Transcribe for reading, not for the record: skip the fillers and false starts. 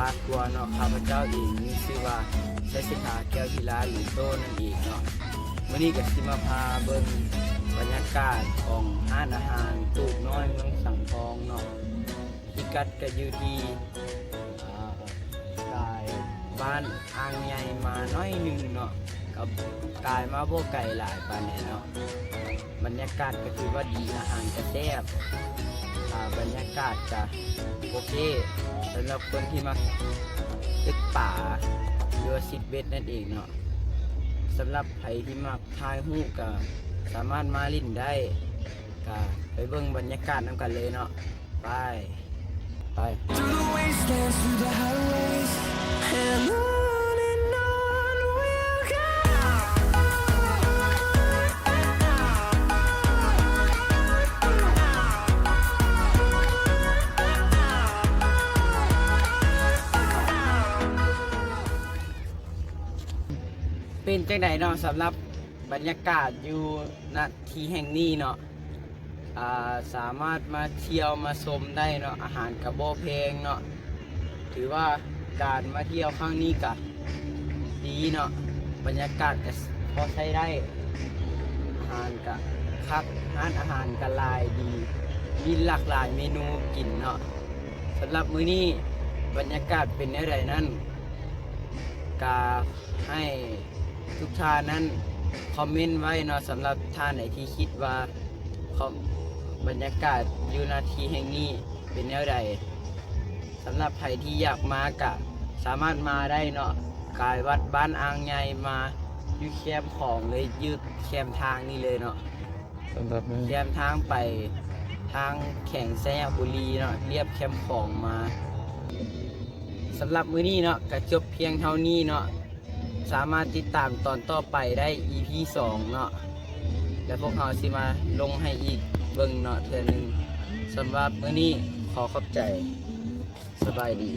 าทัวร์เนาะข้าพเจ้าเองมีชื่อว่าชัยสิทธาแก้วธีระหรือโต้นั่นเองเนาะวันนี้ก็สิมาพาเบิ่งบรรยากาศของร้านอาหารตูบน้อยเมืองสังทองเนาะพิกัดก็อยู่ที่กายบ้านอ่างใหญ่มาน้อยหนึ่งเนาะกับกายมาบ่ไก่หลายปานนี้เนาะบรรยากาศก็คือว่าดีอาหารก็แซ่บบรรยากาศจะโอเคสำหรับคนที่มาตึกป่าโยซิดเวทนั่นเองเนาะสำหรับใครที่มาถ่ายรูปก็สามารถมาลิ้นได้ก็ไปเบิ่งบรรยากาศนำกันเลยเนาะไป เป็นจังไดเนาะสำหรับบรรยากาศอยู่ณที่แห่งนี้เนาะสามารถมาเที่ยวมาชมได้เนาะอาหารกระโบเพงเนาะถือว่าการมาเที่ยวครั้งนี้ก็ดีเนาะบรรยากาศก็พอใช้ได้อาหารก็คักร้านอาหารก็หลายดีมีหลากหลายเมนูกินเนาะสำหรับมื้อนี้บรรยากาศเป็นอย่างไรนั้นก็ให้ทุกท่านนั้นคอมเมนต์ไว้เนาะสำหรับท่านไหนที่คิดว่าบรรยากาศอยู่ณที่แห่งนี้เป็นแนวใดสำหรับใครที่อยากมากะสามารถมาได้เนาะกายวัดบ้านอ่างใหญ่มาอยู่แคมป์ของเลยยืดแคมป์ทางนี่เลยเนาะสำหรับแคมป์ทางไปทางแข่งแซงบุรีเนาะเรียบแคมป์ของมาสำหรับมื้อนี้เนาะก็จบเพียงเท่านี้เนาะสามารถติดตามตอนต่อไปได้ EP 2 เนาะแล้วพวกเราสิมาลงให้อีกเบิ่งเนาะเทื่อนึงสำหรับมื้อนี้ขอขอบใจสบายดี